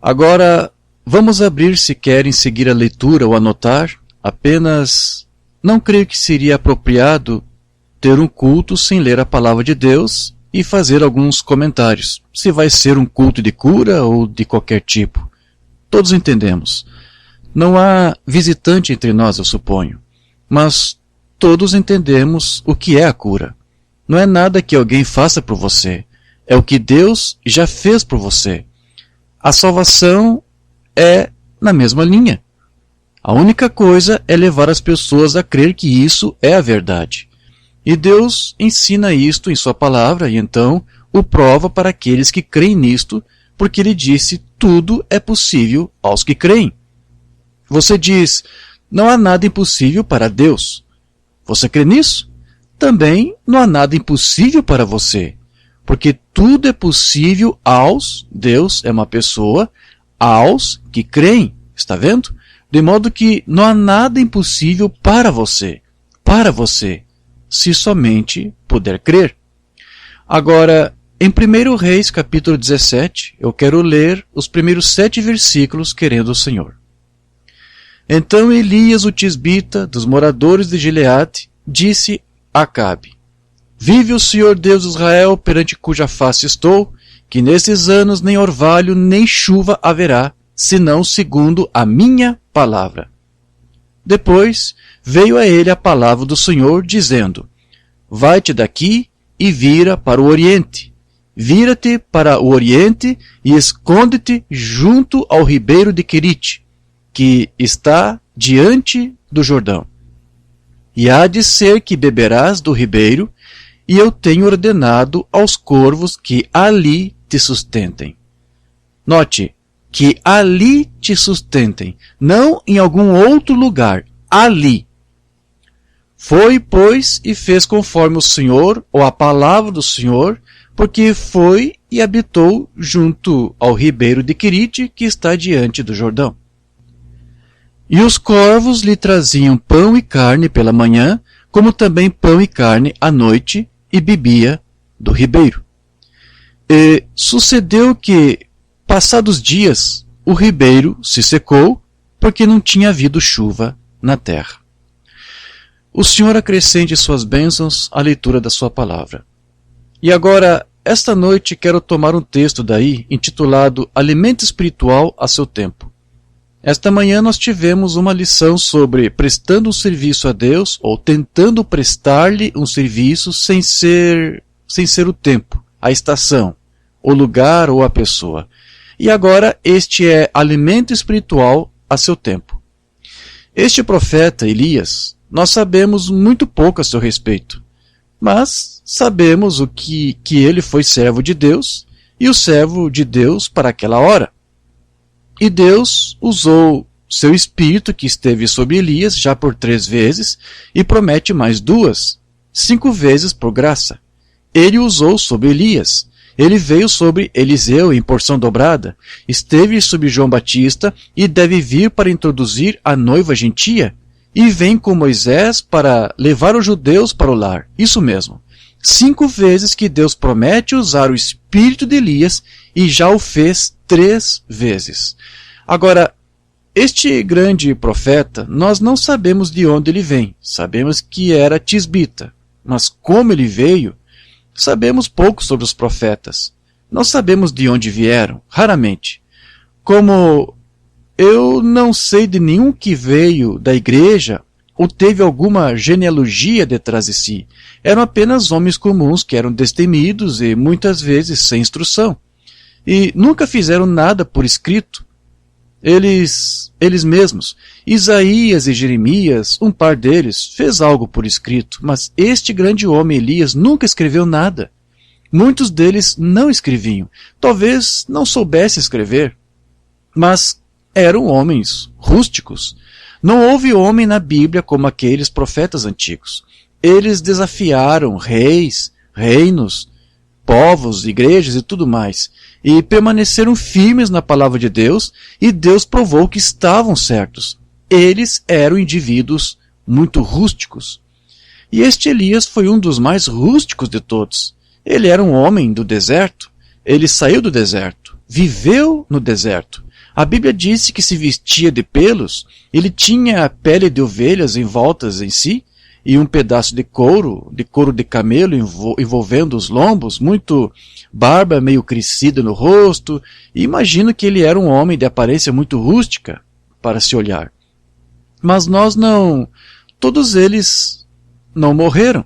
Agora, vamos abrir se querem seguir a leitura ou anotar, apenas não creio que seria apropriado ter um culto sem ler a palavra de Deus e fazer alguns comentários. Se vai ser um culto de cura ou de qualquer tipo. Todos entendemos. Não há visitante entre nós, eu suponho. Mas todos entendemos o que é a cura. Não é nada que alguém faça por você. É o que Deus já fez por você. A salvação é na mesma linha. A única coisa é levar as pessoas a crer que isso é a verdade. E Deus ensina isto em sua palavra e então o prova para aqueles que creem nisto, porque ele disse: tudo é possível aos que creem. Você diz: não há nada impossível para Deus. Você crê nisso? Também não há nada impossível para você, porque tudo é possível aos, Deus é uma pessoa, aos que creem. Está vendo? De modo que não há nada impossível para você, se somente puder crer. Agora, em 1 Reis, capítulo 17, eu quero ler os primeiros 7 versículos, querendo o Senhor. Então Elias, o tisbita, dos moradores de Gileade, disse a Acabe: vive o Senhor Deus de Israel, perante cuja face estou, que nesses anos nem orvalho nem chuva haverá, senão segundo a minha palavra. Depois veio a ele a palavra do Senhor, dizendo: vai-te daqui e vira para o oriente. Vira-te para o oriente e esconde-te junto ao ribeiro de Querite, que está diante do Jordão. E há de ser que beberás do ribeiro, e eu tenho ordenado aos corvos que ali te sustentem. Note, que ali te sustentem, não em algum outro lugar, ali. Foi, pois, e fez conforme o Senhor, ou a palavra do Senhor, porque foi e habitou junto ao ribeiro de Querite, que está diante do Jordão. E os corvos lhe traziam pão e carne pela manhã, como também pão e carne à noite, e bebia do ribeiro. E sucedeu que, passados dias, o ribeiro se secou, porque não tinha havido chuva na terra. O Senhor acrescente suas bênçãos à leitura da sua palavra. E agora, esta noite, quero tomar um texto daí, intitulado Alimento Espiritual a seu tempo. Esta manhã nós tivemos uma lição sobre prestando um serviço a Deus, ou tentando prestar-lhe um serviço sem ser o tempo, a estação, o lugar ou a pessoa. E agora este é alimento espiritual a seu tempo. Este profeta Elias, nós sabemos muito pouco a seu respeito, mas sabemos que ele foi servo de Deus e o servo de Deus para aquela hora. E Deus usou seu espírito que esteve sobre Elias já por 3 vezes e promete mais 2, 5 vezes por graça. Ele usou sobre Elias. Ele veio sobre Eliseu em porção dobrada, esteve sobre João Batista e deve vir para introduzir a noiva gentia, e vem com Moisés para levar os judeus para o lar. Isso mesmo. 5 vezes que Deus promete usar o espírito de Elias e já o fez 3 vezes. Agora, este grande profeta, nós não sabemos de onde ele vem. Sabemos que era tisbita, mas como ele veio, sabemos pouco sobre os profetas. Não sabemos de onde vieram, raramente. Como eu não sei de nenhum que veio da igreja ou teve alguma genealogia detrás de si. Eram apenas homens comuns que eram destemidos e muitas vezes sem instrução. E nunca fizeram nada por escrito. Eles mesmos, Isaías e Jeremias, um par deles, fez algo por escrito, mas este grande homem Elias nunca escreveu nada. Muitos deles não escreviam, talvez não soubessem escrever, mas eram homens rústicos. Não houve homem na Bíblia como aqueles profetas antigos. Eles desafiaram reis, reinos, povos, igrejas e tudo mais, e permaneceram firmes na palavra de Deus, e Deus provou que estavam certos. Eles eram indivíduos muito rústicos. E este Elias foi um dos mais rústicos de todos. Ele era um homem do deserto, ele saiu do deserto, viveu no deserto, A Bíblia disse que se vestia de pelos, ele tinha a pele de ovelhas envoltas em si, e um pedaço de couro de camelo envolvendo os lombos, muito barba meio crescida no rosto, e imagino que ele era um homem de aparência muito rústica para se olhar. Mas todos eles não morreram.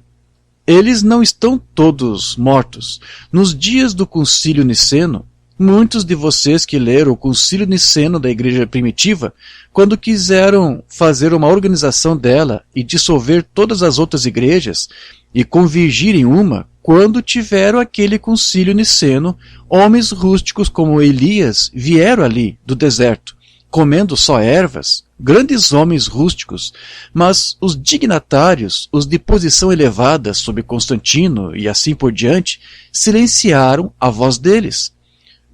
Eles não estão todos mortos. Nos dias do Concílio Niceno, muitos de vocês que leram o Concílio Niceno da Igreja Primitiva, quando quiseram fazer uma organização dela e dissolver todas as outras igrejas e convergir em uma, quando tiveram aquele Concílio Niceno, homens rústicos como Elias vieram ali do deserto, comendo só ervas, grandes homens rústicos, mas os dignatários, os de posição elevada sob Constantino e assim por diante, silenciaram a voz deles.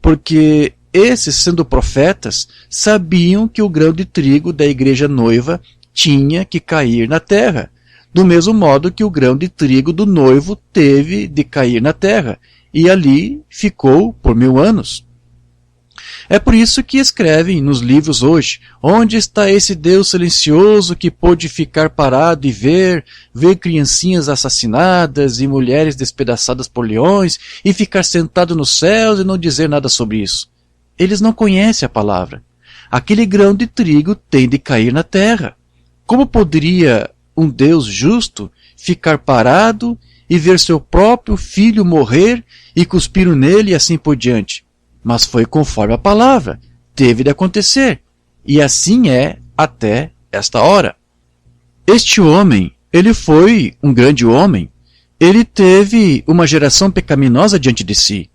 Porque esses, sendo profetas, sabiam que o grão de trigo da igreja noiva tinha que cair na terra, do mesmo modo que o grão de trigo do noivo teve de cair na terra, e ali ficou por 1000 anos. É por isso que escrevem nos livros hoje: onde está esse Deus silencioso que pôde ficar parado e ver criancinhas assassinadas e mulheres despedaçadas por leões e ficar sentado nos céus e não dizer nada sobre isso? Eles não conhecem a palavra. Aquele grão de trigo tem de cair na terra. Como poderia um Deus justo ficar parado e ver seu próprio filho morrer e cuspiram nele e assim por diante? Mas foi conforme a palavra, teve de acontecer, e assim é até esta hora. Este homem, ele foi um grande homem, ele teve uma geração pecaminosa diante de si.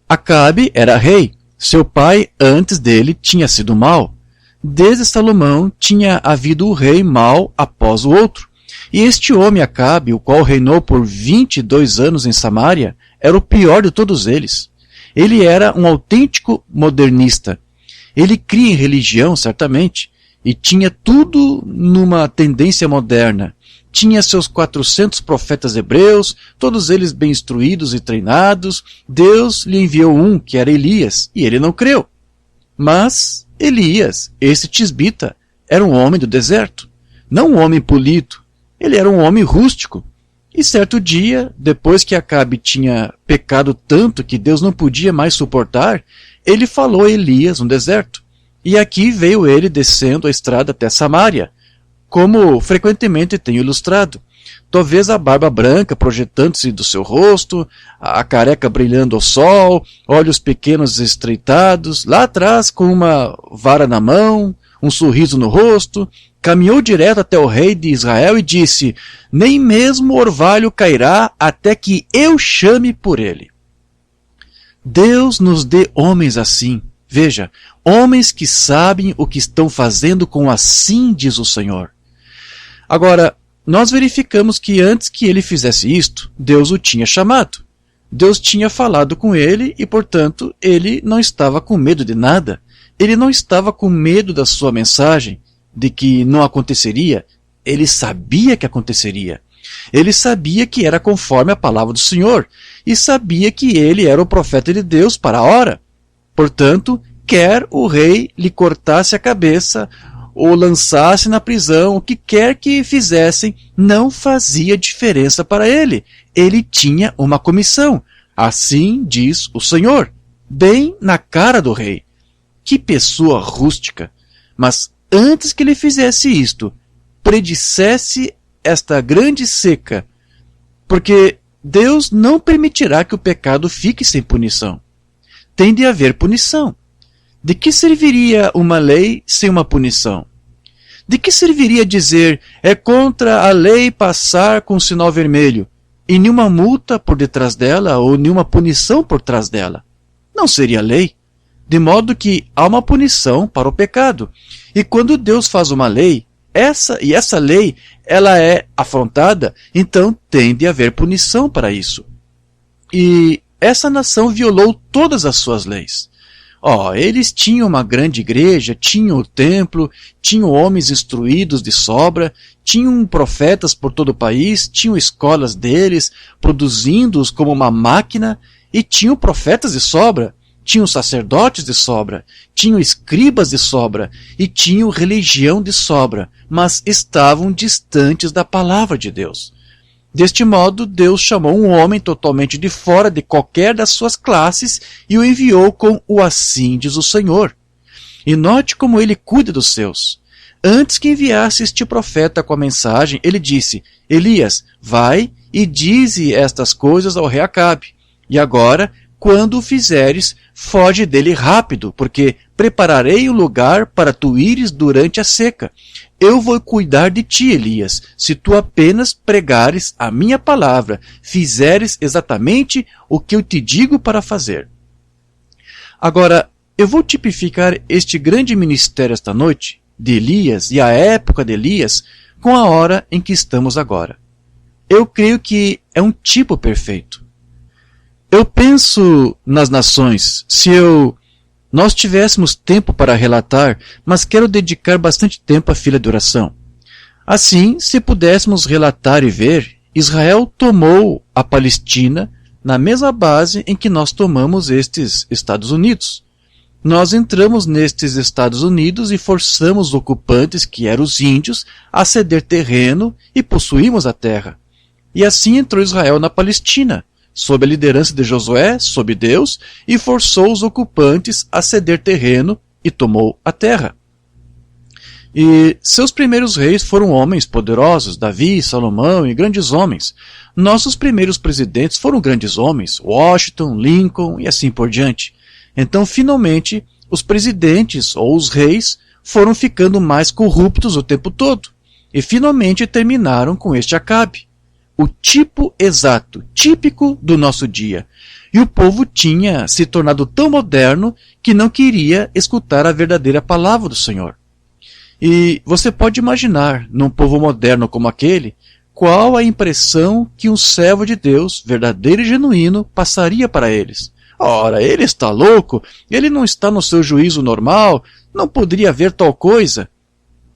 Acabe era rei, seu pai antes dele tinha sido mau. Desde Salomão tinha havido o rei mau após o outro. E este homem Acabe, o qual reinou por 22 anos em Samaria, era o pior de todos eles. Ele era um autêntico modernista. Ele cria em religião, certamente, e tinha tudo numa tendência moderna. Tinha seus 400 profetas hebreus, todos eles bem instruídos e treinados. Deus lhe enviou um, que era Elias, e ele não creu. Mas Elias, esse tisbita, era um homem do deserto, não um homem polido. Ele era um homem rústico. E certo dia, depois que Acabe tinha pecado tanto que Deus não podia mais suportar, ele falou a Elias no deserto. E aqui veio ele descendo a estrada até Samaria, como frequentemente tenho ilustrado. Talvez a barba branca projetando-se do seu rosto, a careca brilhando ao sol, olhos pequenos estreitados, lá atrás com uma vara na mão, um sorriso no rosto, caminhou direto até o rei de Israel e disse: nem mesmo o orvalho cairá até que eu chame por ele. Deus nos dê homens assim. Veja, homens que sabem o que estão fazendo com assim diz o Senhor. Agora, nós verificamos que antes que ele fizesse isto, Deus o tinha chamado. Deus tinha falado com ele e, portanto, ele não estava com medo de nada. Ele não estava com medo da sua mensagem, de que não aconteceria. Ele sabia que aconteceria. Ele sabia que era conforme a palavra do Senhor, e sabia que ele era o profeta de Deus para a hora. Portanto, quer o rei lhe cortasse a cabeça, ou lançasse na prisão, o que quer que fizessem, não fazia diferença para ele. Ele tinha uma comissão. Assim diz o Senhor, bem na cara do rei. Que pessoa rústica! Mas antes que ele fizesse isto, predissesse esta grande seca, porque Deus não permitirá que o pecado fique sem punição. Tem de haver punição. De que serviria uma lei sem uma punição? De que serviria dizer, é contra a lei passar com sinal vermelho, e nenhuma multa por detrás dela, ou nenhuma punição por trás dela? Não seria lei. De modo que há uma punição para o pecado. E quando Deus faz uma lei, essa lei ela é afrontada, então tem de haver punição para isso. E essa nação violou todas as suas leis. Eles tinham uma grande igreja, tinham o templo, tinham homens instruídos de sobra, tinham profetas por todo o país, tinham escolas deles, produzindo-os como uma máquina, e tinham profetas de sobra. tinham sacerdotes de sobra, tinham escribas de sobra e tinham religião de sobra, mas estavam distantes da palavra de Deus. Deste modo, Deus chamou um homem totalmente de fora de qualquer das suas classes e o enviou com o assim diz o Senhor. E note como ele cuida dos seus. Antes que enviasse este profeta com a mensagem, ele disse: Elias, vai e dize estas coisas ao rei Acabe. E agora, quando o fizeres, foge dele rápido, porque prepararei um lugar para tu ires durante a seca. Eu vou cuidar de ti, Elias, se tu apenas pregares a minha palavra, fizeres exatamente o que eu te digo para fazer. Agora, eu vou tipificar este grande ministério esta noite, de Elias e a época de Elias, com a hora em que estamos agora. Eu creio que é um tipo perfeito. Eu penso nas nações, se nós tivéssemos tempo para relatar, mas quero dedicar bastante tempo à fila de oração. Assim, se pudéssemos relatar e ver, Israel tomou a Palestina na mesma base em que nós tomamos estes Estados Unidos. Nós entramos nestes Estados Unidos e forçamos os ocupantes, que eram os índios, a ceder terreno e possuímos a terra. E assim entrou Israel na Palestina, sob a liderança de Josué, sob Deus, e forçou os ocupantes a ceder terreno e tomou a terra. E seus primeiros reis foram homens poderosos, Davi, Salomão e grandes homens. Nossos primeiros presidentes foram grandes homens, Washington, Lincoln e assim por diante. Então, finalmente, os presidentes ou os reis foram ficando mais corruptos o tempo todo. E finalmente terminaram com este Acabe. O tipo exato, típico do nosso dia. E o povo tinha se tornado tão moderno que não queria escutar a verdadeira palavra do Senhor. E você pode imaginar, num povo moderno como aquele, qual a impressão que um servo de Deus, verdadeiro e genuíno, passaria para eles. Ora, ele está louco, ele não está no seu juízo normal, não poderia haver tal coisa.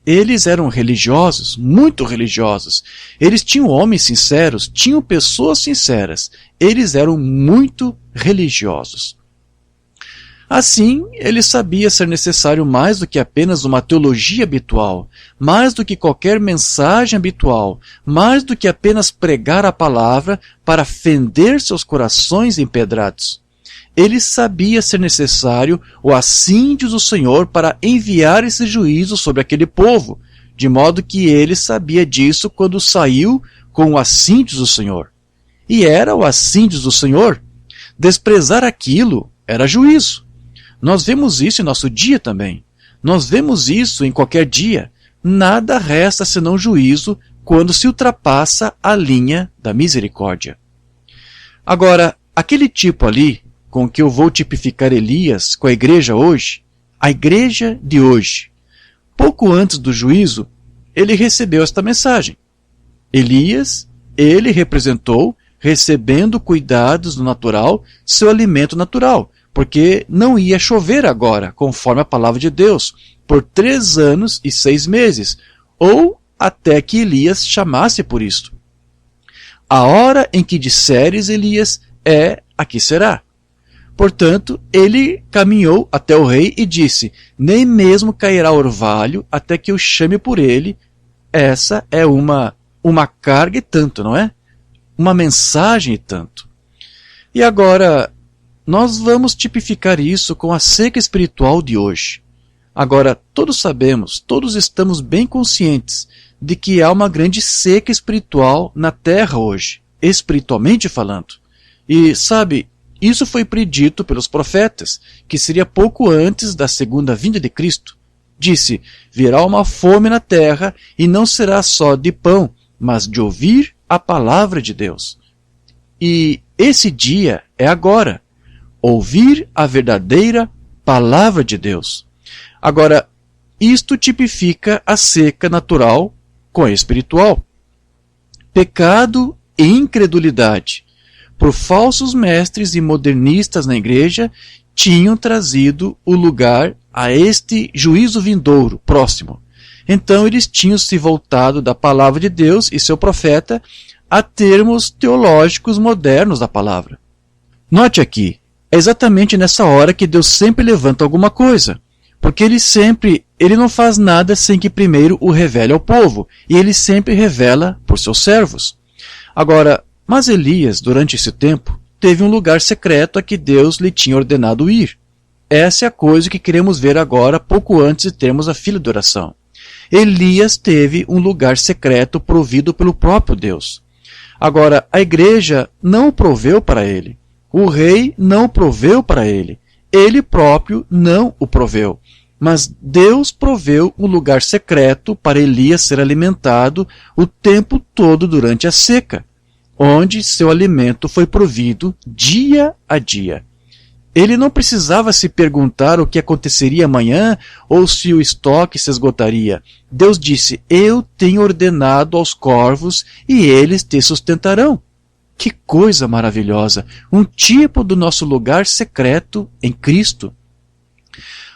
Eles eram religiosos, muito religiosos. Eles tinham homens sinceros, tinham pessoas sinceras. Eles eram muito religiosos. Assim, ele sabia ser necessário mais do que apenas uma teologia habitual, mais do que qualquer mensagem habitual, mais do que apenas pregar a palavra para fender seus corações empedrados. Ele sabia ser necessário o assim diz o Senhor para enviar esse juízo sobre aquele povo, de modo que ele sabia disso quando saiu com o assim diz o Senhor. E era o assim diz o Senhor. Desprezar aquilo era juízo. Nós vemos isso em nosso dia também. Nós vemos isso em qualquer dia. Nada resta senão juízo quando se ultrapassa a linha da misericórdia. Agora, aquele tipo ali, com que eu vou tipificar Elias com a igreja hoje, a igreja de hoje, pouco antes do juízo, ele recebeu esta mensagem. Elias, ele representou, recebendo cuidados do natural, seu alimento natural, porque não ia chover agora, conforme a palavra de Deus, por 3 anos e 6 meses, ou até que Elias chamasse por isto. A hora em que disseres, Elias, aqui será. Portanto, ele caminhou até o rei e disse: nem mesmo cairá orvalho até que eu chame por ele. Essa é uma carga e tanto, não é? Uma mensagem e tanto. E agora, nós vamos tipificar isso com a seca espiritual de hoje. Agora, todos sabemos, todos estamos bem conscientes de que há uma grande seca espiritual na terra hoje, espiritualmente falando. E, sabe, isso foi predito pelos profetas, que seria pouco antes da segunda vinda de Cristo. Disse: virá uma fome na terra, e não será só de pão, mas de ouvir a palavra de Deus. E esse dia é agora. Ouvir a verdadeira palavra de Deus. Agora, isto tipifica a seca natural com a espiritual. Pecado e incredulidade, por falsos mestres e modernistas na igreja, tinham trazido o lugar a este juízo vindouro, próximo. Então eles tinham se voltado da palavra de Deus e seu profeta a termos teológicos modernos da palavra. Note aqui, É exatamente nessa hora que Deus sempre levanta alguma coisa, porque ele não faz nada sem que primeiro o revele ao povo, e ele sempre revela por seus servos. Agora, mas Elias, durante esse tempo, teve um lugar secreto a que Deus lhe tinha ordenado ir. Essa é a coisa que queremos ver agora, pouco antes de termos a fila de oração. Elias teve um lugar secreto provido pelo próprio Deus. Agora, a igreja não o proveu para ele. O rei não o proveu para ele. Ele próprio não o proveu. Mas Deus proveu um lugar secreto para Elias ser alimentado o tempo todo durante a seca, onde seu alimento foi provido dia a dia. Ele não precisava se perguntar o que aconteceria amanhã ou se o estoque se esgotaria. Deus disse: eu tenho ordenado aos corvos e eles te sustentarão. Que coisa maravilhosa! Um tipo do nosso lugar secreto em Cristo.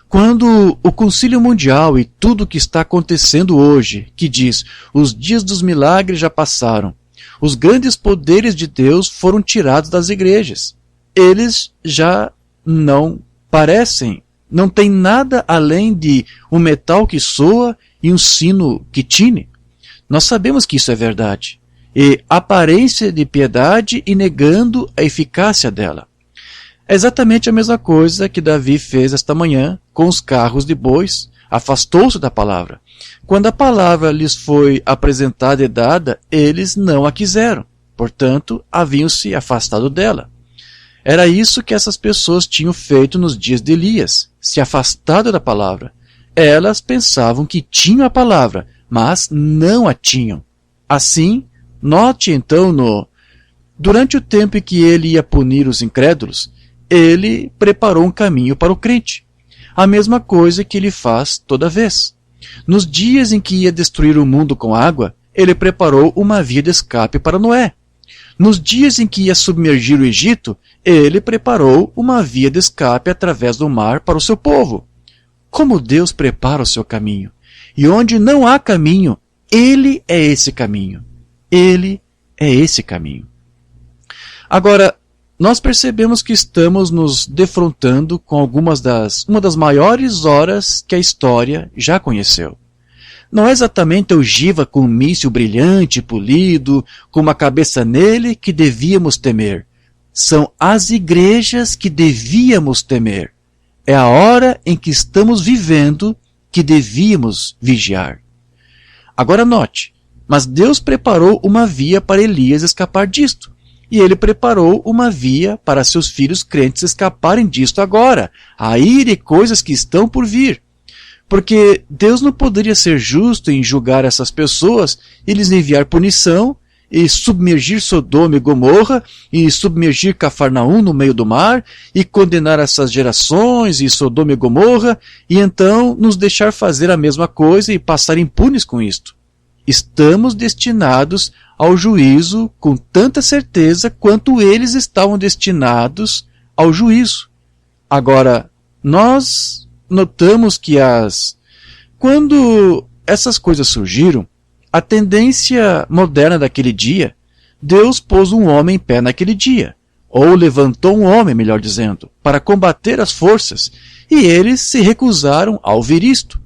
Quando o Concílio Mundial e tudo o que está acontecendo hoje, que diz: os dias dos milagres já passaram, os grandes poderes de Deus foram tirados das igrejas. Eles já não parecem, não tem nada além de um metal que soa e um sino que tine. Nós sabemos que isso é verdade. E aparência de piedade e negando a eficácia dela. É exatamente a mesma coisa que Davi fez esta manhã com os carros de bois, afastou-se da palavra. Quando a palavra lhes foi apresentada e dada, eles não a quiseram, portanto, haviam-se afastado dela. Era isso que essas pessoas tinham feito nos dias de Elias, se afastado da palavra. Elas pensavam que tinham a palavra, mas não a tinham. Assim, note então durante o tempo em que ele ia punir os incrédulos, ele preparou um caminho para o crente. A mesma coisa que ele faz toda vez. Nos dias em que ia destruir o mundo com água, ele preparou uma via de escape para Noé. Nos dias em que ia submergir o Egito, ele preparou uma via de escape através do mar para o seu povo. Como Deus prepara o seu caminho. E onde não há caminho, ele é esse caminho. Ele é esse caminho. Agora, nós percebemos que estamos nos defrontando com uma das maiores horas que a história já conheceu. Não é exatamente a ogiva com um míssil brilhante e polido, com uma cabeça nele, que devíamos temer. São as igrejas que devíamos temer. É a hora em que estamos vivendo que devíamos vigiar. Agora note, mas Deus preparou uma via para Elias escapar disto. E ele preparou uma via para seus filhos crentes escaparem disto agora, a ira e coisas que estão por vir. Porque Deus não poderia ser justo em julgar essas pessoas e lhes enviar punição, e submergir Sodoma e Gomorra, e submergir Cafarnaum no meio do mar, e condenar essas gerações, e Sodoma e Gomorra, e então nos deixar fazer a mesma coisa e passar impunes com isto. Estamos destinados ao juízo com tanta certeza quanto eles estavam destinados ao juízo. Agora, nós notamos que quando essas coisas surgiram, a tendência moderna daquele dia, Deus pôs um homem em pé naquele dia, ou levantou um homem, melhor dizendo, para combater as forças, e eles se recusaram a ouvir isto.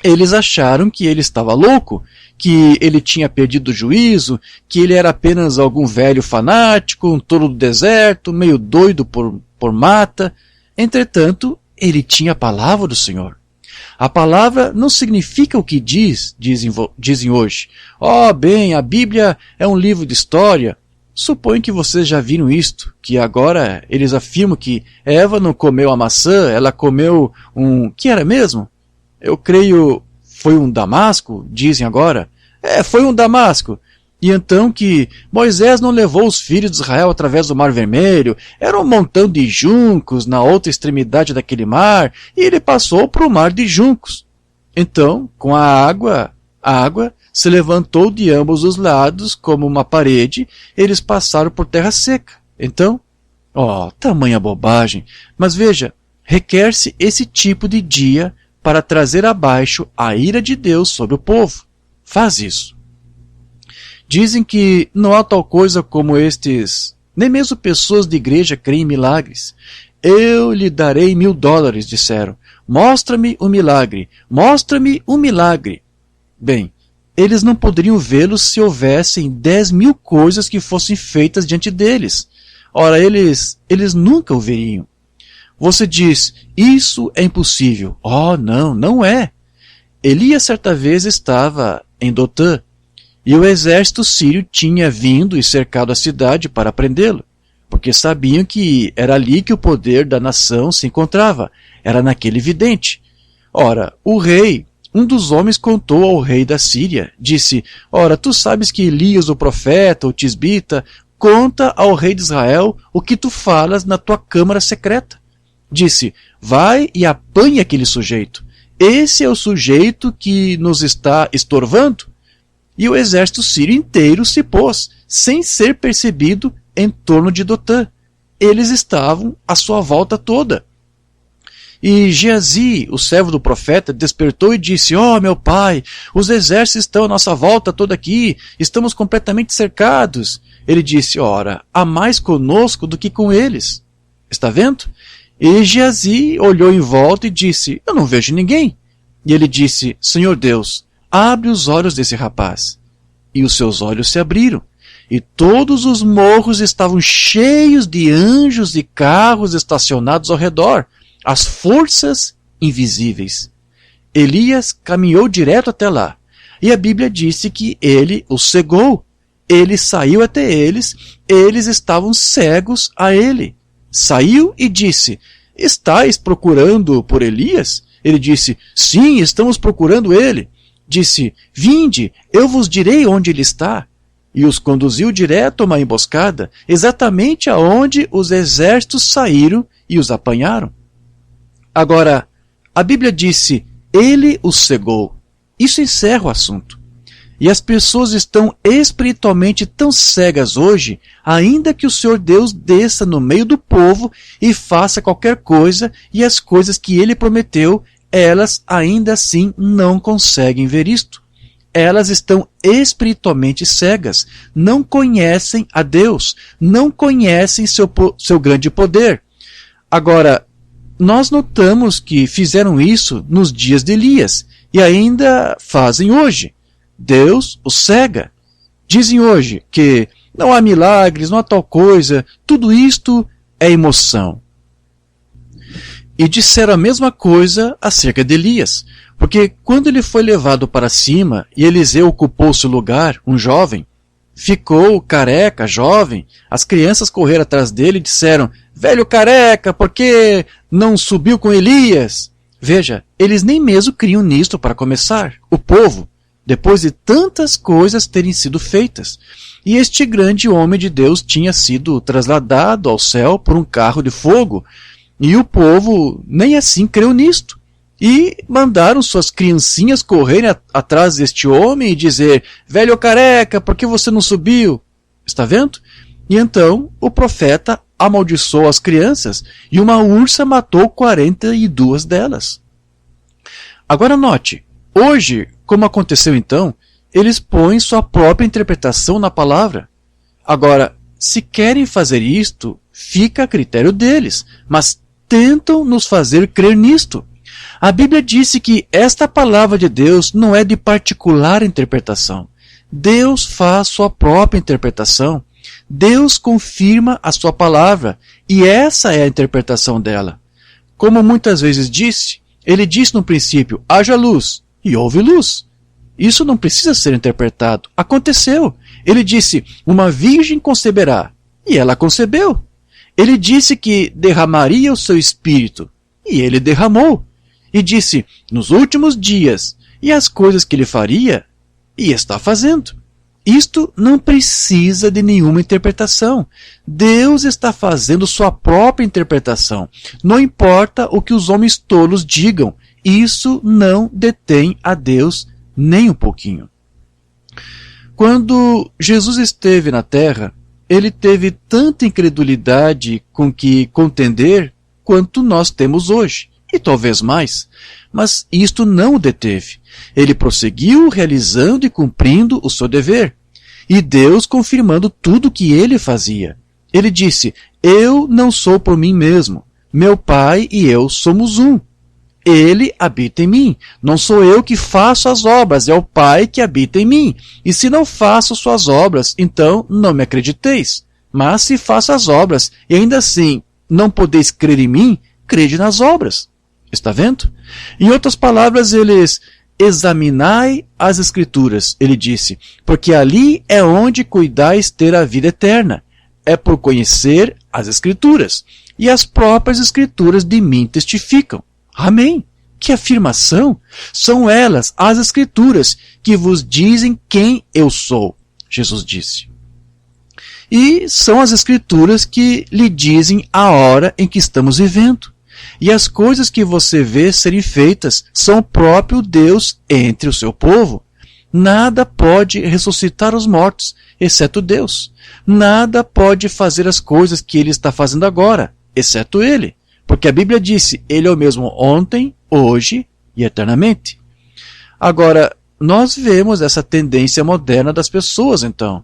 Eles acharam que ele estava louco, que ele tinha perdido o juízo, que ele era apenas algum velho fanático, um tolo do deserto, meio doido por mata. Entretanto, ele tinha a palavra do Senhor. A palavra não significa o que dizem hoje. Bem, a Bíblia é um livro de história. Suponho que vocês já viram isto, que agora eles afirmam que Eva não comeu a maçã, ela comeu que era mesmo? Eu creio, foi um damasco, dizem agora. Foi um damasco. E então que Moisés não levou os filhos de Israel através do Mar Vermelho, era um montão de juncos na outra extremidade daquele mar, e ele passou para o mar de juncos. Então, com a água se levantou de ambos os lados como uma parede, eles passaram por terra seca. Então, tamanha bobagem. Mas veja, requer-se esse tipo de dia para trazer abaixo a ira de Deus sobre o povo. Faz isso. Dizem que não há tal coisa como estes Nem mesmo pessoas de igreja creem em milagres. Eu lhe darei $1.000, disseram. Mostra-me o milagre. Mostra-me o milagre. Bem, eles não poderiam vê-lo se houvessem 10.000 coisas que fossem feitas diante deles. Ora, eles nunca o veriam. Você diz, isso é impossível. Oh, não, não é. Elias certa vez estava em Dotã, e o exército sírio tinha vindo e cercado a cidade para prendê-lo, porque sabiam que era ali que o poder da nação se encontrava, era naquele vidente. Ora, o rei, um dos homens contou ao rei da Síria, disse, ora, tu sabes que Elias o profeta, o tisbita, conta ao rei de Israel o que tu falas na tua câmara secreta. Disse, vai e apanhe aquele sujeito. Esse é o sujeito que nos está estorvando. E o exército sírio inteiro se pôs, sem ser percebido, em torno de Dotã. Eles estavam à sua volta toda. E Geazi, o servo do profeta, despertou e disse, meu pai, os exércitos estão à nossa volta toda aqui, estamos completamente cercados. Ele disse, ora, há mais conosco do que com eles. Está vendo? E Geazi olhou em volta e disse, eu não vejo ninguém. E ele disse, Senhor Deus, abre os olhos desse rapaz. E os seus olhos se abriram. E todos os morros estavam cheios de anjos e carros estacionados ao redor, as forças invisíveis. Elias caminhou direto até lá. E a Bíblia disse que ele os cegou. Ele saiu até eles estavam cegos a ele. Saiu e disse, estáis procurando por Elias? Ele disse, sim, estamos procurando ele. Disse, vinde, eu vos direi onde ele está. E os conduziu direto a uma emboscada, exatamente aonde os exércitos saíram e os apanharam. Agora, a Bíblia disse, ele os cegou. Isso encerra o assunto. E as pessoas estão espiritualmente tão cegas hoje, ainda que o Senhor Deus desça no meio do povo e faça qualquer coisa, e as coisas que ele prometeu, elas ainda assim não conseguem ver isto. Elas estão espiritualmente cegas, não conhecem a Deus, não conhecem seu grande poder. Agora, nós notamos que fizeram isso nos dias de Elias, e ainda fazem hoje. Deus os cega. Dizem hoje que não há milagres, não há tal coisa, tudo isto é emoção. E disseram a mesma coisa acerca de Elias, porque quando ele foi levado para cima e Eliseu ocupou seu lugar, um jovem, ficou careca, jovem, as crianças correram atrás dele e disseram, velho careca, por que não subiu com Elias? Veja, eles nem mesmo criam nisto para começar, o povo, depois de tantas coisas terem sido feitas. E este grande homem de Deus tinha sido trasladado ao céu por um carro de fogo, e o povo nem assim creu nisto. E mandaram suas criancinhas correrem atrás deste homem e dizer, velho careca, por que você não subiu? Está vendo? E então o profeta amaldiçoou as crianças e uma ursa matou 42 delas. Agora note, hoje, como aconteceu então, eles põem sua própria interpretação na palavra. Agora, se querem fazer isto, fica a critério deles, mas tentam nos fazer crer nisto. A Bíblia disse que esta palavra de Deus não é de particular interpretação. Deus faz sua própria interpretação. Deus confirma a sua palavra, e essa é a interpretação dela. Como muitas vezes disse, ele disse no princípio, haja luz, e houve luz. Isso não precisa ser interpretado. Aconteceu. Ele disse, uma virgem conceberá, e ela concebeu. Ele disse que derramaria o seu espírito, e ele derramou. E disse, nos últimos dias, e as coisas que ele faria, e está fazendo. Isto não precisa de nenhuma interpretação. Deus está fazendo sua própria interpretação. Não importa o que os homens tolos digam, isso não detém a Deus nem um pouquinho. Quando Jesus esteve na terra, ele teve tanta incredulidade com que contender quanto nós temos hoje, e talvez mais. Mas isto não o deteve. Ele prosseguiu realizando e cumprindo o seu dever, e Deus confirmando tudo o que ele fazia. Ele disse: eu não sou por mim mesmo. Meu Pai e eu somos um. Ele habita em mim. Não sou eu que faço as obras, é o Pai que habita em mim. E se não faço suas obras, então não me acrediteis. Mas se faço as obras e ainda assim não podeis crer em mim, crede nas obras. Está vendo? Em outras palavras, eles: examinai as Escrituras, ele disse, porque ali é onde cuidais ter a vida eterna. É por conhecer as Escrituras. E as próprias Escrituras de mim testificam. Amém! Que afirmação! São elas, as Escrituras, que vos dizem quem eu sou, Jesus disse. E são as Escrituras que lhe dizem a hora em que estamos vivendo. E as coisas que você vê serem feitas são o próprio Deus entre o seu povo. Nada pode ressuscitar os mortos, exceto Deus. Nada pode fazer as coisas que ele está fazendo agora, exceto ele. Porque a Bíblia disse: ele é o mesmo ontem, hoje e eternamente. Agora, nós vemos essa tendência moderna das pessoas, então.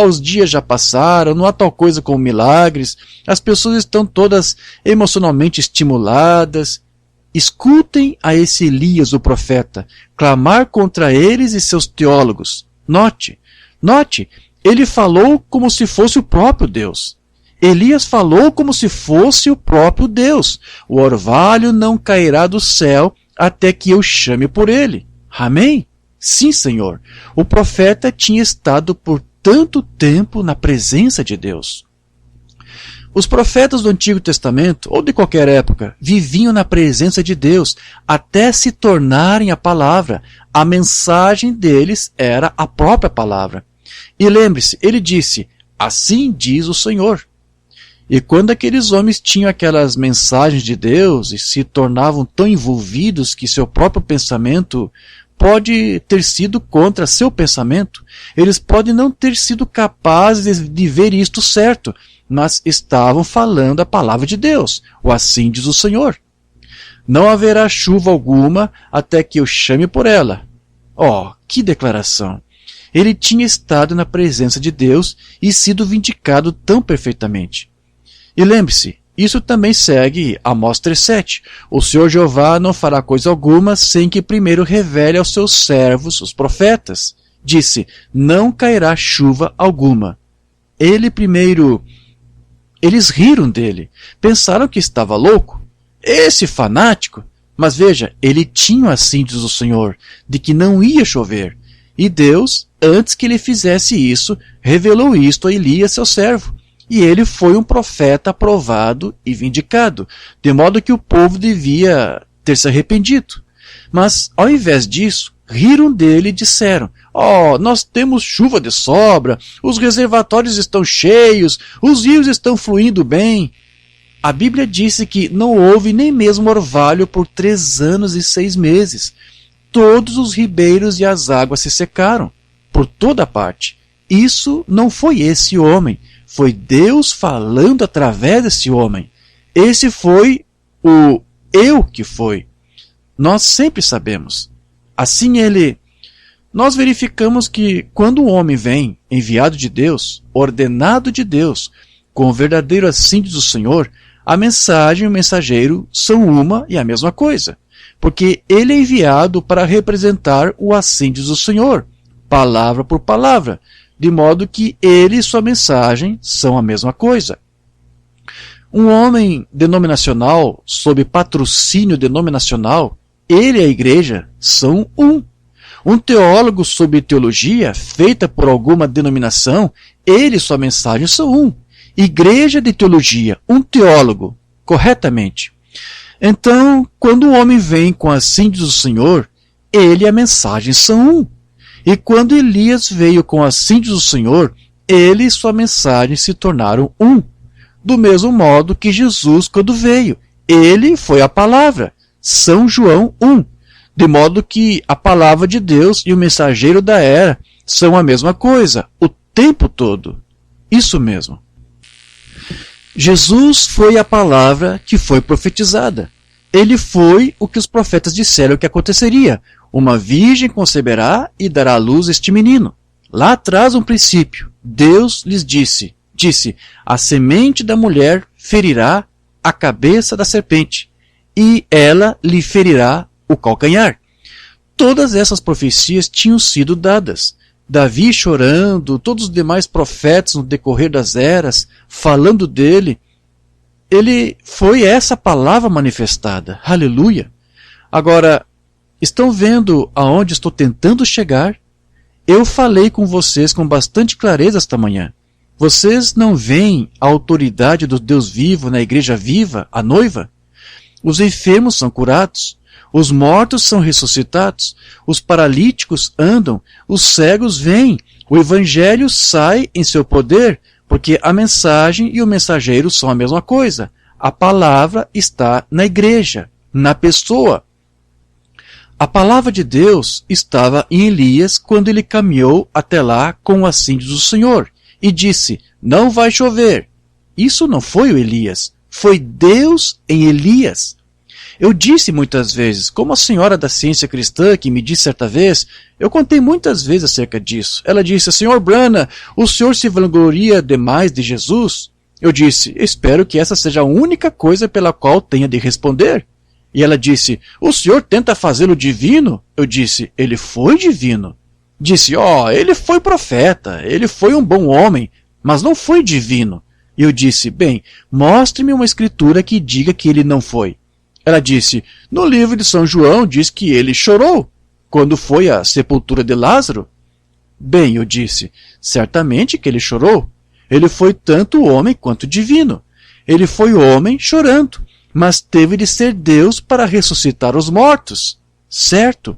Os dias já passaram, não há tal coisa como milagres, as pessoas estão todas emocionalmente estimuladas. Escutem a esse Elias, o profeta, clamar contra eles e seus teólogos. Note, ele falou como se fosse o próprio Deus. Elias falou como se fosse o próprio Deus. O orvalho não cairá do céu até que eu chame por ele. Amém? Sim, Senhor. O profeta tinha estado por tanto tempo na presença de Deus. Os profetas do Antigo Testamento, ou de qualquer época, viviam na presença de Deus até se tornarem a palavra. A mensagem deles era a própria palavra. E lembre-se, ele disse: assim diz o Senhor. E quando aqueles homens tinham aquelas mensagens de Deus e se tornavam tão envolvidos que seu próprio pensamento pode ter sido contra seu pensamento, eles podem não ter sido capazes de ver isto certo, mas estavam falando a palavra de Deus, ou assim diz o Senhor. Não haverá chuva alguma até que eu chame por ela. Que declaração! Ele tinha estado na presença de Deus e sido vindicado tão perfeitamente. E lembre-se, isso também segue Amós 3:7. O Senhor Jeová não fará coisa alguma sem que primeiro revele aos seus servos, os profetas. Disse: não cairá chuva alguma. Eles riram dele, pensaram que estava louco. Esse fanático! Mas veja, ele tinha assim diz o Senhor, de que não ia chover. E Deus, antes que ele fizesse isso, revelou isto a Elias, seu servo. E ele foi um profeta aprovado e vindicado, de modo que o povo devia ter se arrependido. Mas, ao invés disso, riram dele e disseram: nós temos chuva de sobra, os reservatórios estão cheios, os rios estão fluindo bem. A Bíblia disse que não houve nem mesmo orvalho por 3 anos e 6 meses. Todos os ribeiros e as águas se secaram, por toda parte. Isso não foi esse homem. Foi Deus falando através desse homem. Esse foi o eu que foi. Nós sempre sabemos. Assim nós verificamos que quando um homem vem, enviado de Deus, ordenado de Deus, com o verdadeiro assim diz o Senhor, a mensagem e o mensageiro são uma e a mesma coisa. Porque ele é enviado para representar o assim diz o Senhor, palavra por palavra, de modo que ele e sua mensagem são a mesma coisa. Um homem denominacional, sob patrocínio denominacional, ele e a igreja são um. Um teólogo sob teologia, feita por alguma denominação, ele e sua mensagem são um. Igreja de teologia, um teólogo, corretamente. Então, quando o homem vem com assim diz o Senhor, ele e a mensagem são um. E quando Elias veio com assim diz o Senhor, ele e sua mensagem se tornaram um. Do mesmo modo que Jesus, quando veio, ele foi a palavra. São João 1. De modo que a palavra de Deus e o mensageiro da era são a mesma coisa, o tempo todo. Isso mesmo. Jesus foi a palavra que foi profetizada. Ele foi o que os profetas disseram que aconteceria. Uma virgem conceberá e dará à luz este menino. Lá atrás, um princípio, Deus lhes disse, Disse: a semente da mulher ferirá a cabeça da serpente, e ela lhe ferirá o calcanhar. Todas essas profecias tinham sido dadas. Davi chorando, todos os demais profetas no decorrer das eras, falando dele. Ele foi essa palavra manifestada. Aleluia! Agora, estão vendo aonde estou tentando chegar? Eu falei com vocês com bastante clareza esta manhã. Vocês não veem a autoridade do Deus vivo na igreja viva, a noiva? Os enfermos são curados, os mortos são ressuscitados, os paralíticos andam, os cegos veem, o evangelho sai em seu poder, porque a mensagem e o mensageiro são a mesma coisa. A palavra está na igreja, na pessoa. A palavra de Deus estava em Elias quando ele caminhou até lá com o assídio do Senhor e disse: não vai chover. Isso não foi o Elias, foi Deus em Elias. Eu disse muitas vezes, como a senhora da ciência cristã que me disse certa vez, eu contei muitas vezes acerca disso. Ela disse: Sr. Branham, o senhor se vangloria demais de Jesus? Eu disse: espero que essa seja a única coisa pela qual tenha de responder. E ela disse: o senhor tenta fazê-lo divino? Eu disse: ele foi divino. Disse: ele foi profeta, ele foi um bom homem, mas não foi divino. E eu disse: bem, mostre-me uma escritura que diga que ele não foi. Ela disse: no livro de São João diz que ele chorou quando foi à sepultura de Lázaro. Bem, eu disse, certamente que ele chorou. Ele foi tanto homem quanto divino. Ele foi homem chorando, mas teve de ser Deus para ressuscitar os mortos. Certo?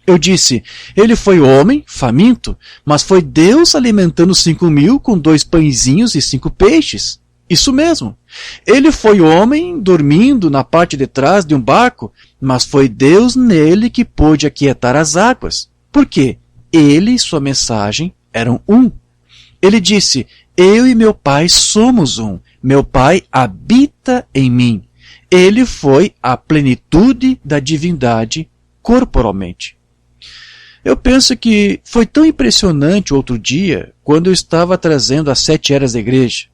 Eu disse, ele foi homem, faminto, mas foi Deus alimentando 5.000 com 2 pãezinhos e 5 peixes. Isso mesmo. Ele foi homem dormindo na parte de trás de um barco, mas foi Deus nele que pôde aquietar as águas. Por quê? Ele e sua mensagem eram um. Ele disse, eu e meu Pai somos um. Meu Pai habita em mim. Ele foi a plenitude da divindade corporalmente. Eu penso que foi tão impressionante outro dia, quando eu estava trazendo as 7 eras da igreja.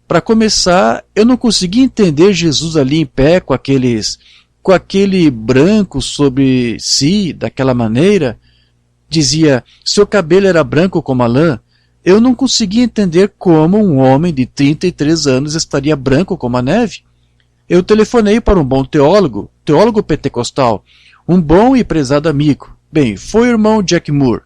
Para começar, eu não consegui entender Jesus ali em pé com aquele branco sobre si, daquela maneira. Dizia, seu cabelo era branco como a lã. Eu não conseguia entender como um homem de 33 anos estaria branco como a neve. Eu telefonei para um bom teólogo pentecostal, um bom e prezado amigo. Bem, foi o irmão Jack Moore.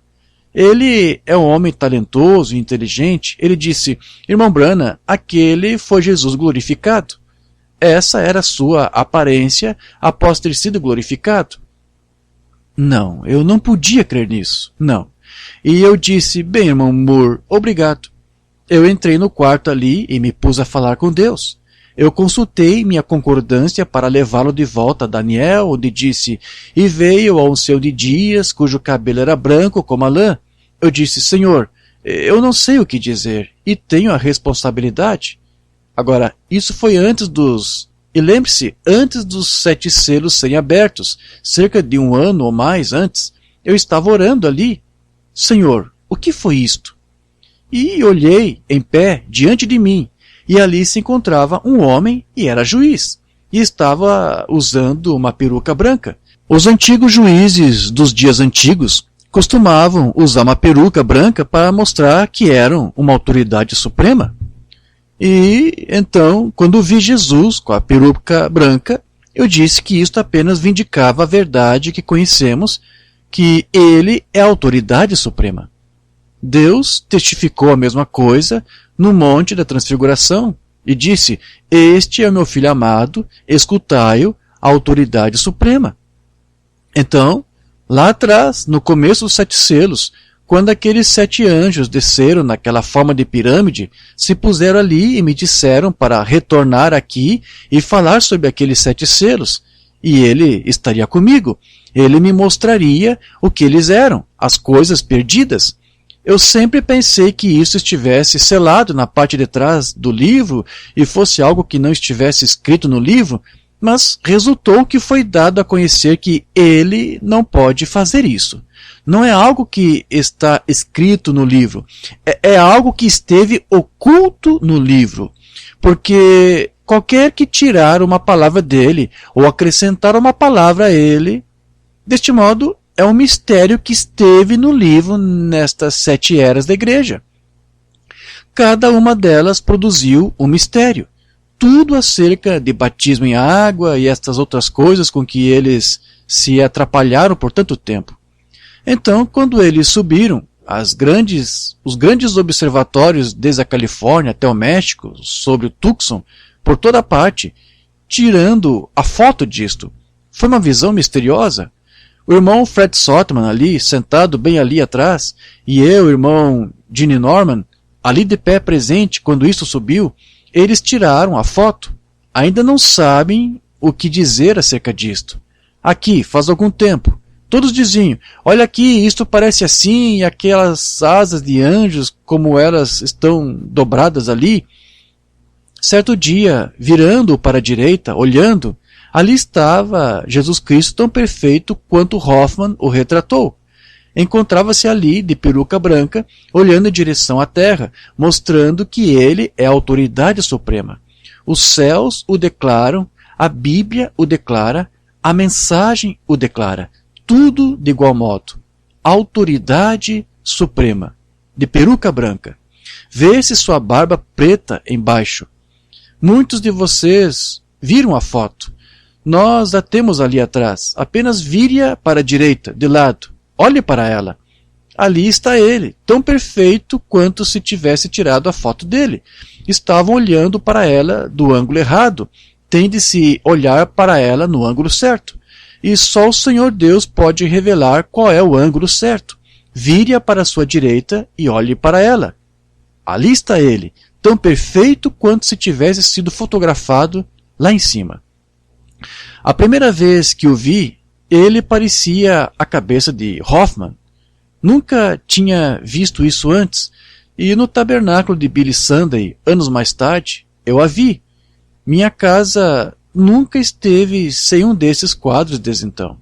Ele é um homem talentoso e inteligente. Ele disse, irmão Branham, aquele foi Jesus glorificado. Essa era a sua aparência após ter sido glorificado. Não, eu não podia crer nisso. Não. E eu disse, bem, irmão Moore, obrigado. Eu entrei no quarto ali e me pus a falar com Deus. Eu consultei minha concordância para levá-lo de volta a Daniel, onde disse, e veio a um seu de dias, cujo cabelo era branco como a lã. Eu disse, Senhor, eu não sei o que dizer, e tenho a responsabilidade. Agora, isso foi antes dos... E lembre-se, antes dos 7 selos serem abertos, cerca de 1 ano ou mais antes, eu estava orando ali. Senhor, o que foi isto? E olhei em pé diante de mim, e ali se encontrava um homem e era juiz, e estava usando uma peruca branca. Os antigos juízes dos dias antigos costumavam usar uma peruca branca para mostrar que eram uma autoridade suprema. E então, quando vi Jesus com a peruca branca, eu disse que isto apenas vindicava a verdade que conhecemos, que ele é a autoridade suprema. Deus testificou a mesma coisa no Monte da Transfiguração e disse, este é o meu filho amado, escutai-o, a autoridade suprema. Então, lá atrás, no começo dos 7 selos, quando aqueles 7 anjos desceram naquela forma de pirâmide, se puseram ali e me disseram para retornar aqui e falar sobre aqueles 7 selos. E ele estaria comigo. Ele me mostraria o que eles eram, as coisas perdidas. Eu sempre pensei que isso estivesse selado na parte de trás do livro e fosse algo que não estivesse escrito no livro, Mas resultou que foi dado a conhecer que ele não pode fazer isso. Não é algo que está escrito no livro. É algo que esteve oculto no livro. Porque qualquer que tirar uma palavra dele ou acrescentar uma palavra a ele, deste modo, é um mistério que esteve no livro nestas 7 eras da igreja. Cada uma delas produziu um mistério. Tudo acerca de batismo em água e estas outras coisas com que eles se atrapalharam por tanto tempo. Então, quando eles subiram, os grandes observatórios desde a Califórnia até o México, sobre o Tucson, por toda parte, tirando a foto disto, foi uma visão misteriosa. O irmão Fred Sotman ali, sentado bem ali atrás, e eu, o irmão Gene Norman, ali de pé presente quando isso subiu, eles tiraram a foto. Ainda não sabem o que dizer acerca disto. Aqui, faz algum tempo, todos diziam, olha aqui, isto parece assim, e aquelas asas de anjos, como elas estão dobradas ali. Certo dia, virando para a direita, olhando, ali estava Jesus Cristo tão perfeito quanto Hoffman o retratou. Encontrava-se ali, de peruca branca, olhando em direção à terra, mostrando que ele é a autoridade suprema. Os céus o declaram, a Bíblia o declara, a mensagem o declara. Tudo de igual modo. Autoridade suprema. De peruca branca. Vê-se sua barba preta embaixo. Muitos de vocês viram a foto. Nós a temos ali atrás. Apenas vire-a para a direita, de lado. Olhe para ela. Ali está ele, tão perfeito quanto se tivesse tirado a foto dele. Estavam olhando para ela do ângulo errado. Tem de se olhar para ela no ângulo certo. E só o Senhor Deus pode revelar qual é o ângulo certo. Vire-a para a sua direita e olhe para ela. Ali está ele, tão perfeito quanto se tivesse sido fotografado lá em cima. A primeira vez que o vi, ele parecia a cabeça de Hoffman. Nunca tinha visto isso antes, e no tabernáculo de Billy Sunday, anos mais tarde, eu a vi. Minha casa nunca esteve sem um desses quadros desde então.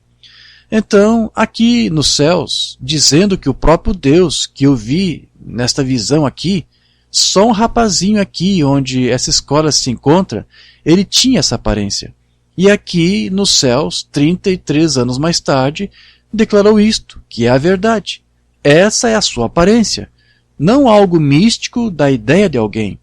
Então, aqui nos céus, dizendo que o próprio Deus que eu vi nesta visão aqui, só um rapazinho aqui onde essa escola se encontra, ele tinha essa aparência. E aqui nos céus, 33 anos mais tarde, declarou isto, que é a verdade. Essa é a sua aparência, não algo místico da ideia de alguém.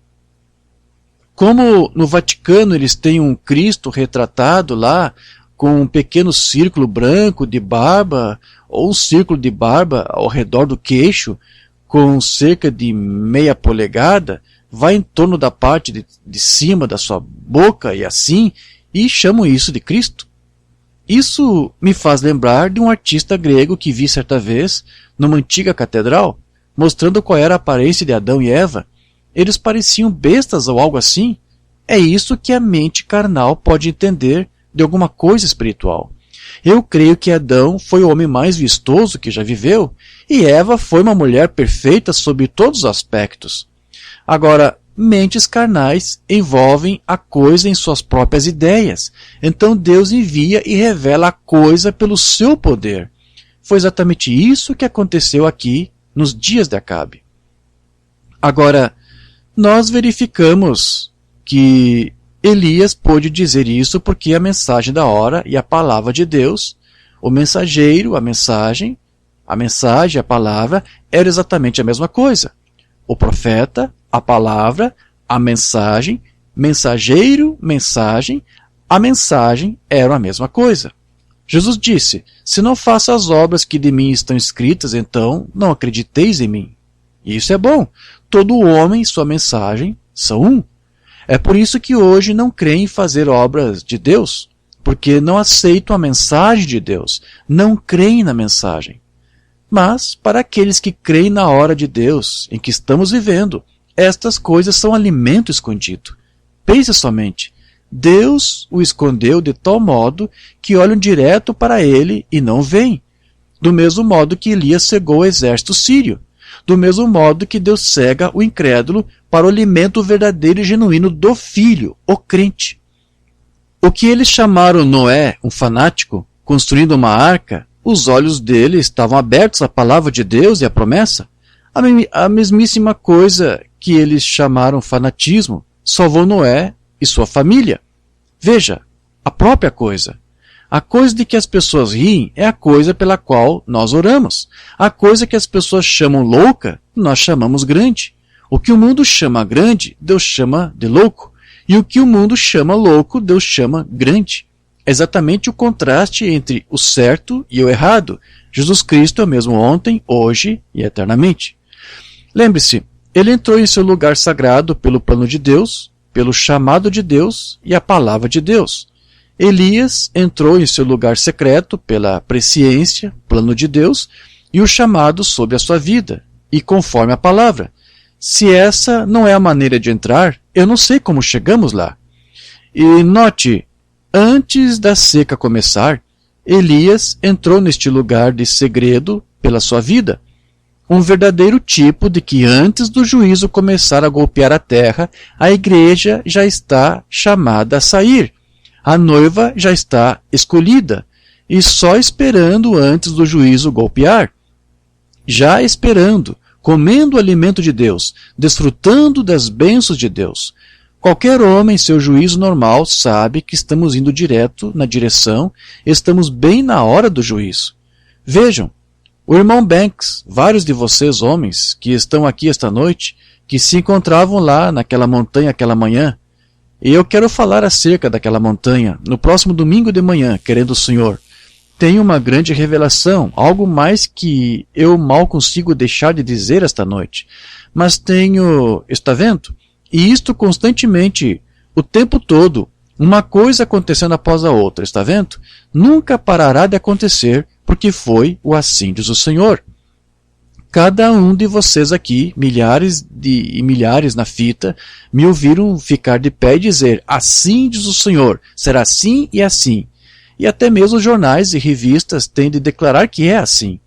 Como no Vaticano eles têm um Cristo retratado lá, com um pequeno círculo branco de barba, ou um círculo de barba ao redor do queixo, com cerca de meia polegada, vai em torno da parte de cima da sua boca e assim, e chamam isso de Cristo. Isso me faz lembrar de um artista grego que vi certa vez numa antiga catedral, mostrando qual era a aparência de Adão e Eva. Eles pareciam bestas ou algo assim. É isso que a mente carnal pode entender de alguma coisa espiritual. Eu creio que Adão foi o homem mais vistoso que já viveu, e Eva foi uma mulher perfeita sob todos os aspectos. Agora, mentes carnais envolvem a coisa em suas próprias ideias. Então Deus envia e revela a coisa pelo seu poder. Foi exatamente isso que aconteceu aqui nos dias de Acabe. Agora, nós verificamos que Elias pôde dizer isso porque a mensagem da hora e a palavra de Deus, o mensageiro, a mensagem, a palavra, era exatamente a mesma coisa. O profeta, a palavra, a mensagem, mensageiro, mensagem, a mensagem eram a mesma coisa. Jesus disse, se não faço as obras que de mim estão escritas, então não acrediteis em mim. E isso é bom. Todo homem e sua mensagem são um. É por isso que hoje não creem em fazer obras de Deus, porque não aceitam a mensagem de Deus, não creem na mensagem. Mas, para aqueles que creem na hora de Deus, em que estamos vivendo, estas coisas são alimento escondido. Pense somente, Deus o escondeu de tal modo que olham direto para ele e não veem. Do mesmo modo que Elias cegou o exército sírio. Do mesmo modo que Deus cega o incrédulo para o alimento verdadeiro e genuíno do Filho, o crente. O que eles chamaram Noé, um fanático, construindo uma arca, os olhos dele estavam abertos à palavra de Deus e à promessa. A mesmíssima coisa que eles chamaram fanatismo salvou Noé e sua família. Veja, a própria coisa. A coisa de que as pessoas riem é a coisa pela qual nós oramos. A coisa que as pessoas chamam louca, nós chamamos grande. O que o mundo chama grande, Deus chama de louco. E o que o mundo chama louco, Deus chama grande. É exatamente o contraste entre o certo e o errado. Jesus Cristo é o mesmo ontem, hoje e eternamente. Lembre-se, ele entrou em seu lugar sagrado pelo plano de Deus, pelo chamado de Deus e a palavra de Deus. Elias entrou em seu lugar secreto pela presciência, plano de Deus, e o chamado sobre a sua vida, e conforme a palavra. Se essa não é a maneira de entrar, eu não sei como chegamos lá. E note, antes da seca começar, Elias entrou neste lugar de segredo pela sua vida. Um verdadeiro tipo de que antes do juízo começar a golpear a terra, a igreja já está chamada a sair. A noiva já está escolhida e só esperando antes do juízo golpear. Já esperando, comendo o alimento de Deus, desfrutando das bênçãos de Deus. Qualquer homem em seu juízo normal sabe que estamos indo direto na direção, estamos bem na hora do juízo. Vejam, o irmão Banks, vários de vocês homens que estão aqui esta noite, que se encontravam lá naquela montanha aquela manhã, e eu quero falar acerca daquela montanha no próximo domingo de manhã, querendo o Senhor. Tenho uma grande revelação, algo mais que eu mal consigo deixar de dizer esta noite. Mas tenho, está vendo? E isto constantemente, o tempo todo, uma coisa acontecendo após a outra, está vendo? Nunca parará de acontecer, porque foi o assim diz o Senhor. Cada um de vocês aqui, milhares e milhares na fita, me ouviram ficar de pé e dizer, assim diz o Senhor, será assim e assim. E até mesmo os jornais e revistas têm de declarar que é assim.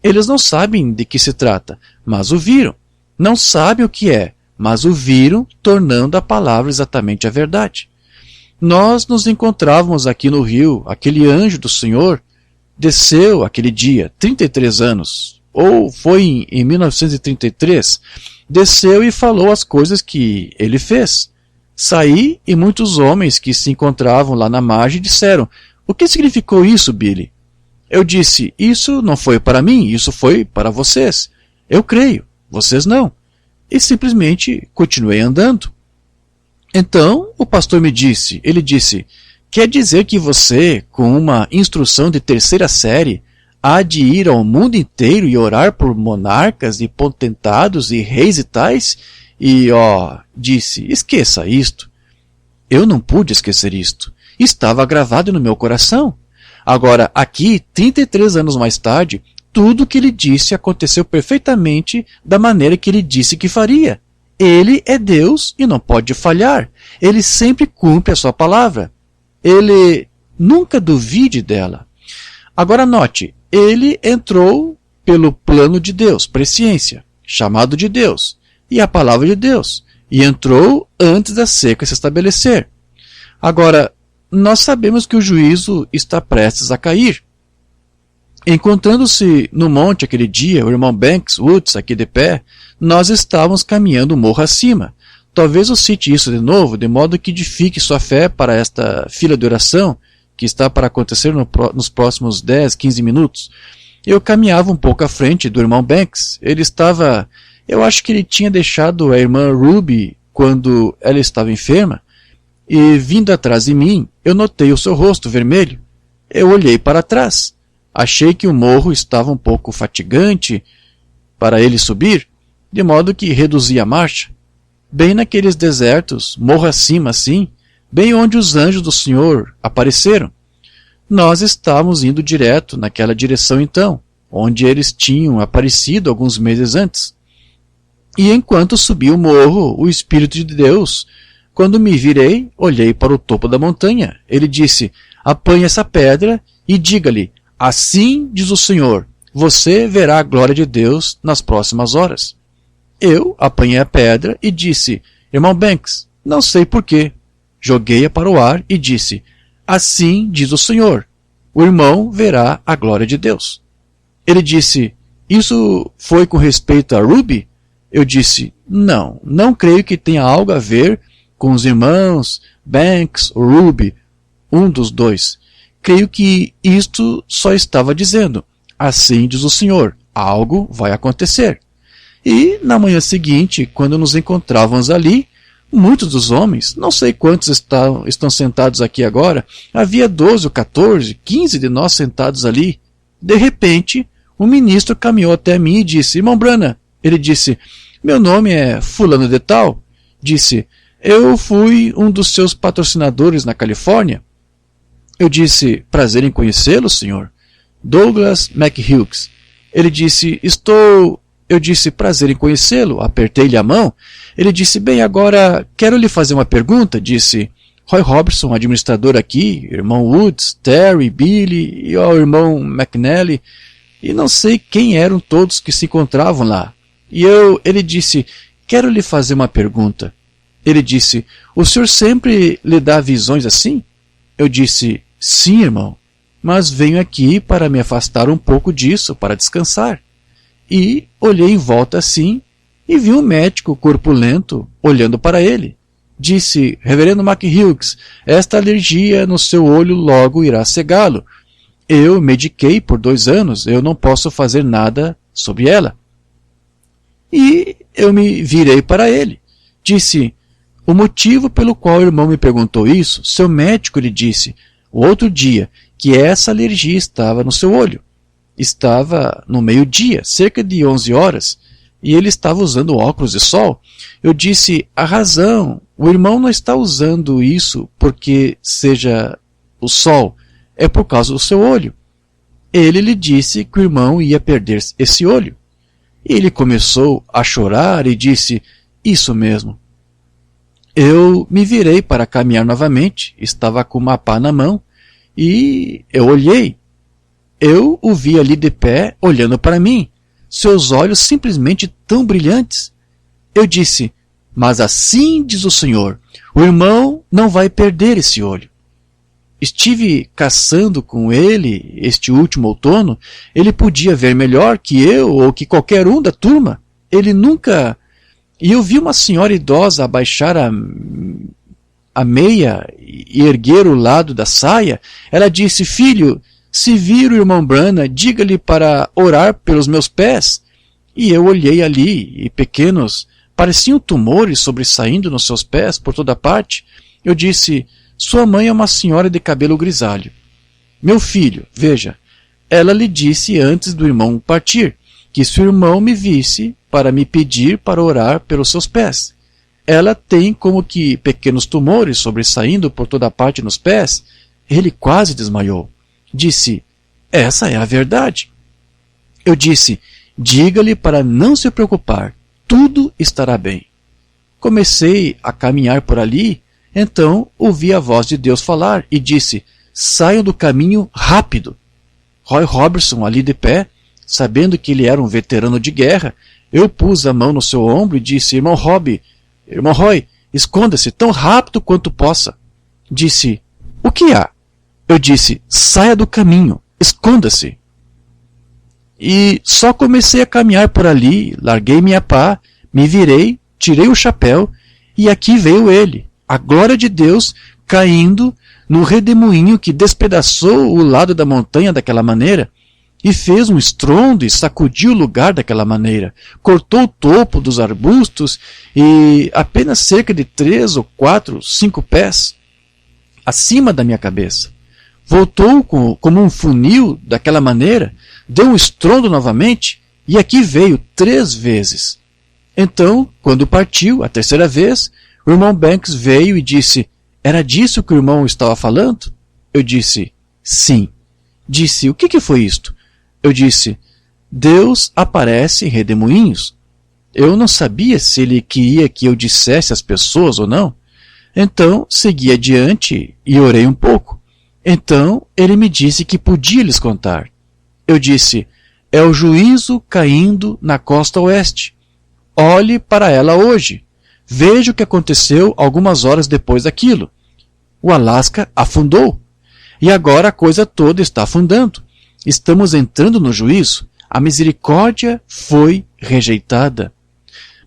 Eles não sabem de que se trata, mas o viram. Não sabem o que é, mas o viram, tornando a palavra exatamente a verdade. Nós nos encontrávamos aqui no rio, aquele anjo do Senhor desceu aquele dia, 33 anos, ou foi em 1933, desceu e falou as coisas que ele fez. Saí e muitos homens que se encontravam lá na margem disseram, o que significou isso, Billy? Eu disse, isso não foi para mim, isso foi para vocês. Eu creio, vocês não. E simplesmente continuei andando. Então o pastor me disse, ele disse, quer dizer que você, com uma instrução de 3ª série, há de ir ao mundo inteiro e orar por monarcas e potentados e reis e tais? E, disse, esqueça isto. Eu não pude esquecer isto. Estava gravado no meu coração. Agora, aqui, 33 anos mais tarde, tudo o que ele disse aconteceu perfeitamente da maneira que ele disse que faria. Ele é Deus e não pode falhar. Ele sempre cumpre a sua palavra. Ele nunca duvide dela. Agora note, ele entrou pelo plano de Deus, presciência, chamado de Deus, e a palavra de Deus, e entrou antes da seca se estabelecer. Agora, nós sabemos que o juízo está prestes a cair. Encontrando-se no monte aquele dia, o irmão Banks Woods, aqui de pé, nós estávamos caminhando o morro acima. Talvez eu cite isso de novo, de modo que edifique sua fé para esta fila de oração, que está para acontecer nos próximos 10, 15 minutos. Eu caminhava um pouco à frente do irmão Banks. Ele estava... Eu acho que ele tinha deixado a irmã Ruby quando ela estava enferma, e vindo atrás de mim, eu notei o seu rosto vermelho. Eu olhei para trás. Achei que o morro estava um pouco fatigante para ele subir, de modo que reduzi a marcha. Bem naqueles desertos, morro acima assim, bem onde os anjos do Senhor apareceram. Nós estávamos indo direto naquela direção então, onde eles tinham aparecido alguns meses antes. E enquanto subi o morro, o Espírito de Deus, quando me virei, olhei para o topo da montanha. Ele disse, apanhe essa pedra e diga-lhe, assim diz o Senhor, você verá a glória de Deus nas próximas horas. Eu apanhei a pedra e disse, irmão Banks, não sei porquê. Joguei-a para o ar e disse, assim diz o Senhor, o irmão verá a glória de Deus. Ele disse, isso foi com respeito a Ruby? Eu disse, não creio que tenha algo a ver com os irmãos Banks ou Ruby, um dos dois. Creio que isto só estava dizendo, assim diz o Senhor, algo vai acontecer. E na manhã seguinte, quando nos encontrávamos ali, muitos dos homens, não sei quantos estão sentados aqui agora, havia 12 ou 14, 15 de nós sentados ali. De repente, um ministro caminhou até mim e disse, irmão Branham, ele disse, meu nome é fulano de tal, disse, eu fui um dos seus patrocinadores na Califórnia. Eu disse, prazer em conhecê-lo, senhor. Douglas McHughes. Ele disse, Eu disse, prazer em conhecê-lo. Apertei-lhe a mão. Ele disse, bem, agora quero lhe fazer uma pergunta. Disse, Roy Robertson, administrador aqui, irmão Woods, Terry, Billy e o irmão McNally, e não sei quem eram todos que se encontravam lá. Ele disse, quero lhe fazer uma pergunta. Ele disse, o senhor sempre lhe dá visões assim? Eu disse, sim, irmão, mas venho aqui para me afastar um pouco disso, para descansar. E olhei em volta assim, e vi um médico corpulento olhando para ele. Disse, reverendo McHughes, esta alergia no seu olho logo irá cegá-lo. Eu mediquei por 2 anos, eu não posso fazer nada sobre ela. E eu me virei para ele. Disse, o motivo pelo qual o irmão me perguntou isso, seu médico lhe disse, o outro dia, que essa alergia estava no seu olho. Estava no meio-dia, cerca de 11 horas, e ele estava usando óculos de sol. Eu disse, a razão, o irmão não está usando isso porque seja o sol, é por causa do seu olho. Ele lhe disse que o irmão ia perder esse olho. Ele começou a chorar e disse, isso mesmo. Eu me virei para caminhar novamente, estava com uma pá na mão, e eu olhei. Eu o vi ali de pé, olhando para mim, seus olhos simplesmente tão brilhantes. Eu disse, mas assim diz o Senhor, o irmão não vai perder esse olho. Estive caçando com ele este último outono, ele podia ver melhor que eu ou que qualquer um da turma. Ele nunca... E eu vi uma senhora idosa abaixar a meia e erguer o lado da saia. Ela disse, filho, se vir o irmão Branham, diga-lhe para orar pelos meus pés. E eu olhei ali, e pequenos, pareciam tumores sobressaindo nos seus pés por toda parte. Eu disse, sua mãe é uma senhora de cabelo grisalho. Meu filho, veja, ela lhe disse antes do irmão partir, que se o irmão me visse, para me pedir para orar pelos seus pés. Ela tem como que pequenos tumores sobressaindo por toda parte nos pés. Ele quase desmaiou. Disse, essa é a verdade. Eu disse, diga-lhe para não se preocupar, tudo estará bem. Comecei a caminhar por ali, então ouvi a voz de Deus falar e disse, saiam do caminho rápido. Roy Robertson ali de pé, sabendo que ele era um veterano de guerra, eu pus a mão no seu ombro e disse, irmão Roy, esconda-se tão rápido quanto possa. Disse, o que há? Eu disse, saia do caminho, esconda-se. E só comecei a caminhar por ali, larguei minha pá, me virei, tirei o chapéu, e aqui veio ele, a glória de Deus, caindo no redemoinho que despedaçou o lado da montanha daquela maneira, e fez um estrondo e sacudiu o lugar daquela maneira, cortou o topo dos arbustos e apenas cerca de 3 ou 4, 5 pés acima da minha cabeça. Voltou como um funil daquela maneira, deu um estrondo novamente e aqui veio 3 vezes. Então, quando partiu, a 3ª vez, o irmão Banks veio e disse, era disso que o irmão estava falando? Eu disse, sim. Disse, o que foi isto? Eu disse, Deus aparece em redemoinhos. Eu não sabia se ele queria que eu dissesse às pessoas ou não. Então, segui adiante e orei um pouco. Então, ele me disse que podia lhes contar. Eu disse, é o juízo caindo na costa oeste. Olhe para ela hoje. Veja o que aconteceu algumas horas depois daquilo. O Alasca afundou. E agora a coisa toda está afundando. Estamos entrando no juízo. A misericórdia foi rejeitada.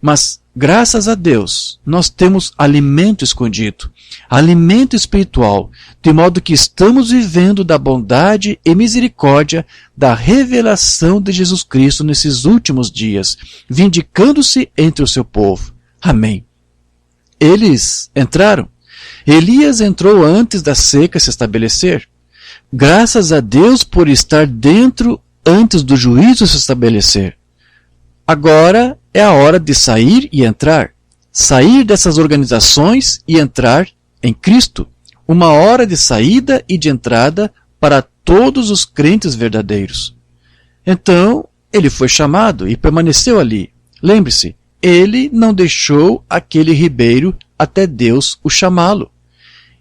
Mas, graças a Deus, nós temos alimento escondido, alimento espiritual, de modo que estamos vivendo da bondade e misericórdia da revelação de Jesus Cristo nesses últimos dias, vindicando-se entre o seu povo. Amém. Eles entraram. Elias entrou antes da seca se estabelecer. Graças a Deus por estar dentro antes do juízo se estabelecer. Agora é a hora de sair e entrar. Sair dessas organizações e entrar em Cristo. Uma hora de saída e de entrada para todos os crentes verdadeiros. Então, ele foi chamado e permaneceu ali. Lembre-se, ele não deixou aquele ribeiro até Deus o chamá-lo.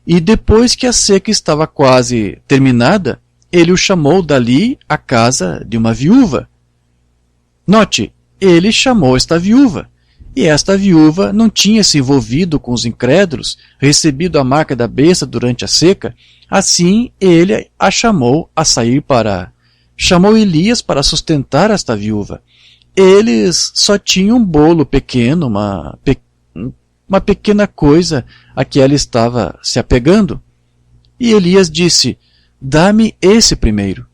E depois que a seca estava quase terminada, ele o chamou dali à casa de uma viúva. Note, ele chamou esta viúva. E esta viúva não tinha se envolvido com os incrédulos, recebido a marca da besta durante a seca. Assim, ele a chamou a sair chamou Elias para sustentar esta viúva. Eles só tinham um bolo pequeno, uma pequena coisa a que ela estava se apegando. E Elias disse: dá-me esse primeiro.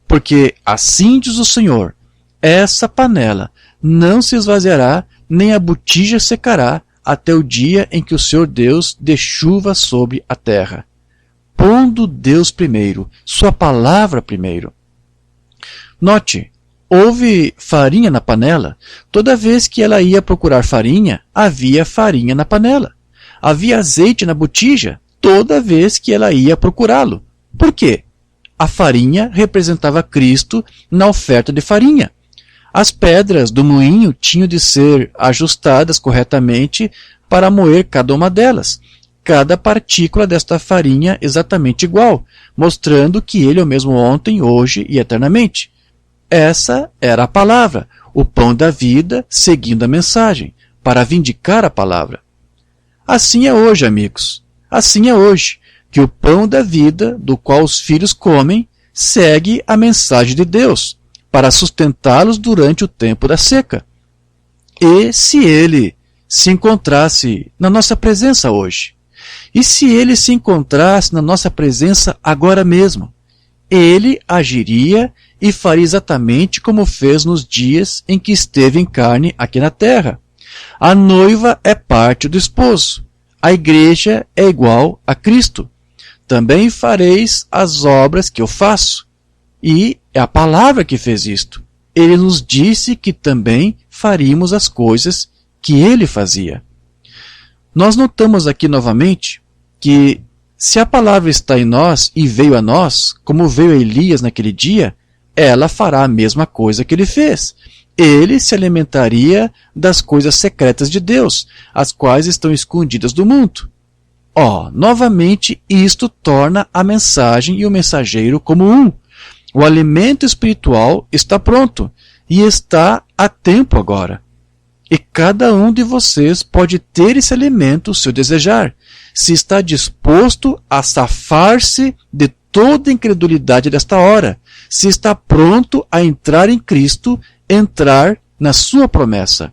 Porque assim diz o Senhor, essa panela não se esvaziará, nem a botija secará, até o dia em que o Senhor Deus dê chuva sobre a terra. Pondo Deus primeiro, sua palavra primeiro. Note, houve farinha na panela. Toda vez que ela ia procurar farinha, havia farinha na panela. Havia azeite na botija, toda vez que ela ia procurá-lo. Por quê? A farinha representava Cristo na oferta de farinha. As pedras do moinho tinham de ser ajustadas corretamente para moer cada uma delas, cada partícula desta farinha exatamente igual, mostrando que ele é o mesmo ontem, hoje e eternamente. Essa era a palavra, o pão da vida, seguindo a mensagem, para vindicar a palavra. Assim é hoje, amigos. Assim é hoje, que o pão da vida, do qual os filhos comem, segue a mensagem de Deus, para sustentá-los durante o tempo da seca. E se ele se encontrasse na nossa presença hoje? E se ele se encontrasse na nossa presença agora mesmo? Ele agiria e faria exatamente como fez nos dias em que esteve em carne aqui na terra. A noiva é parte do esposo. A igreja é igual a Cristo. Também fareis as obras que eu faço. E é a palavra que fez isto. Ele nos disse que também faríamos as coisas que ele fazia. Nós notamos aqui novamente que se a palavra está em nós e veio a nós, como veio a Elias naquele dia, ela fará a mesma coisa que ele fez. Ele se alimentaria das coisas secretas de Deus, as quais estão escondidas do mundo. Novamente isto torna a mensagem e o mensageiro como um. O alimento espiritual está pronto e está a tempo agora. E cada um de vocês pode ter esse alimento se o desejar, se está disposto a safar-se de toda a incredulidade desta hora, se está pronto a entrar em Cristo, entrar na sua promessa.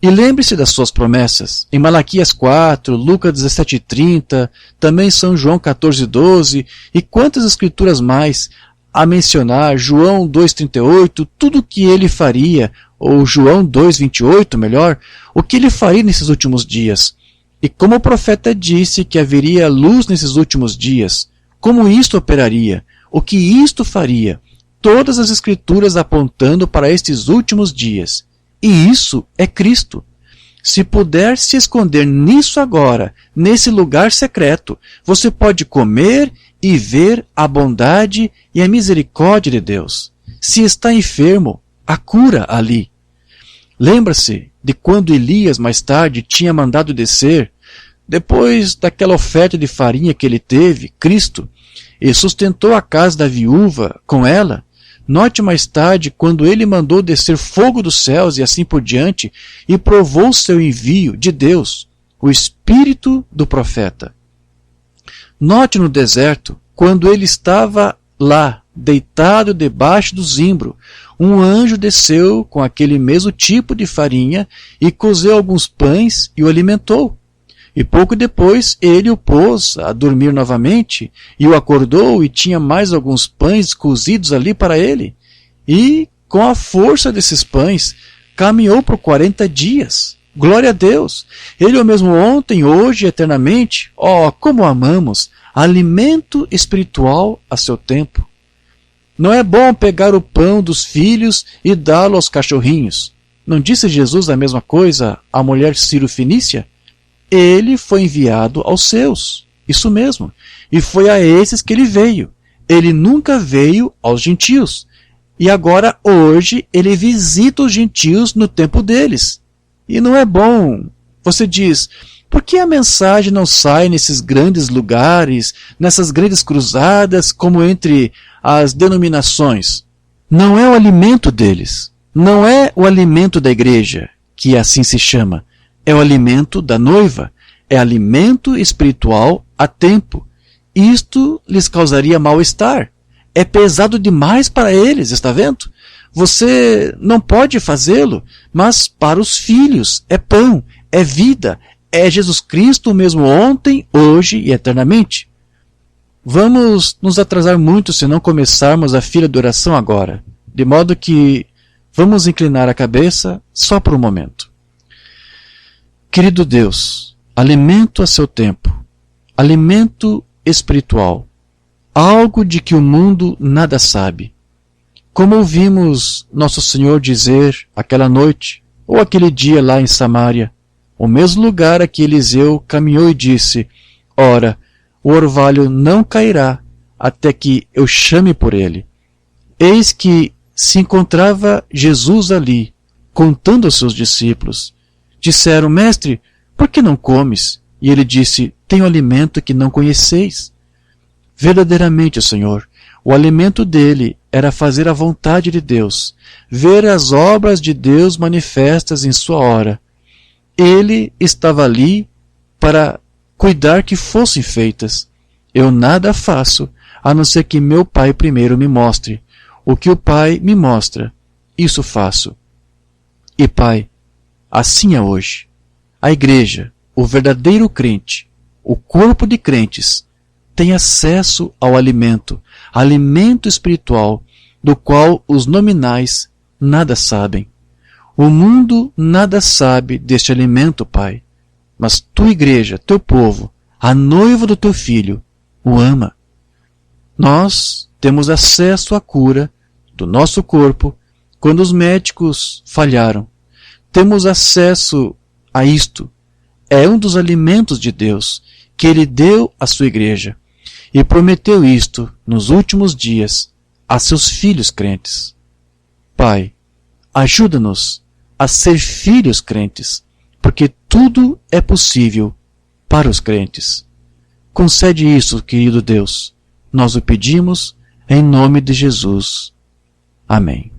E lembre-se das suas promessas. Em Malaquias 4, Lucas 17:30, também São João 14:12, e quantas escrituras mais a mencionar, João 2:38, tudo o que ele faria, ou João 2:28, melhor, o que ele faria nesses últimos dias. E como o profeta disse que haveria luz nesses últimos dias, como isto operaria, o que isto faria, todas as escrituras apontando para estes últimos dias. E isso é Cristo. Se puder se esconder nisso agora, nesse lugar secreto, você pode comer e ver a bondade e a misericórdia de Deus. Se está enfermo, a cura ali. Lembra-se de quando Elias mais tarde tinha mandado descer, depois daquela oferta de farinha que ele teve, Cristo, e sustentou a casa da viúva com ela? Note mais tarde quando ele mandou descer fogo dos céus e assim por diante, e provou o seu envio de Deus, o espírito do profeta. Note no deserto, quando ele estava lá, deitado debaixo do zimbro, um anjo desceu com aquele mesmo tipo de farinha e cozeu alguns pães e o alimentou. E pouco depois ele o pôs a dormir novamente e o acordou e tinha mais alguns pães cozidos ali para ele. E com a força desses pães caminhou por 40 dias. Glória a Deus! Ele é o mesmo ontem, hoje e eternamente. Oh, como amamos! Alimento espiritual a seu tempo. Não é bom pegar o pão dos filhos e dá-lo aos cachorrinhos. Não disse Jesus a mesma coisa à mulher Ciro-Fenícia? Ele foi enviado aos seus. Isso mesmo. E foi a esses que ele veio. Ele nunca veio aos gentios. E agora, hoje, ele visita os gentios no tempo deles. E não é bom. Você diz, por que a mensagem não sai nesses grandes lugares, nessas grandes cruzadas, como entre as denominações? Não é o alimento deles. Não é o alimento da igreja, que assim se chama. É o alimento da noiva. É alimento espiritual a tempo. Isto lhes causaria mal-estar. É pesado demais para eles, está vendo? Você não pode fazê-lo, mas para os filhos é pão, é vida, é Jesus Cristo o mesmo ontem, hoje e eternamente. Vamos nos atrasar muito se não começarmos a fila de oração agora, de modo que vamos inclinar a cabeça só por um momento. Querido Deus, alimento a seu tempo, alimento espiritual, algo de que o mundo nada sabe. Como ouvimos Nosso Senhor dizer aquela noite, ou aquele dia lá em Samaria, o mesmo lugar a que Eliseu caminhou e disse, ora, o orvalho não cairá até que eu chame por ele. Eis que se encontrava Jesus ali, contando aos seus discípulos. Disseram, mestre, por que não comes? E ele disse, tenho alimento que não conheceis. Verdadeiramente, Senhor, o alimento dele era fazer a vontade de Deus, ver as obras de Deus manifestas em sua hora. Ele estava ali para cuidar que fossem feitas. Eu nada faço, a não ser que meu Pai primeiro me mostre. O que o Pai me mostra, isso faço. E Pai, assim é hoje. A igreja, o verdadeiro crente, o corpo de crentes, tem acesso ao alimento espiritual, do qual os nominais nada sabem. O mundo nada sabe deste alimento, Pai, mas tua igreja, teu povo, a noiva do teu filho, o ama. Nós temos acesso à cura do nosso corpo quando os médicos falharam. Temos acesso a isto. É um dos alimentos de Deus que Ele deu à sua igreja. E prometeu isto nos últimos dias a seus filhos crentes. Pai, ajuda-nos a ser filhos crentes, porque tudo é possível para os crentes. Concede isso, querido Deus. Nós o pedimos em nome de Jesus. Amém.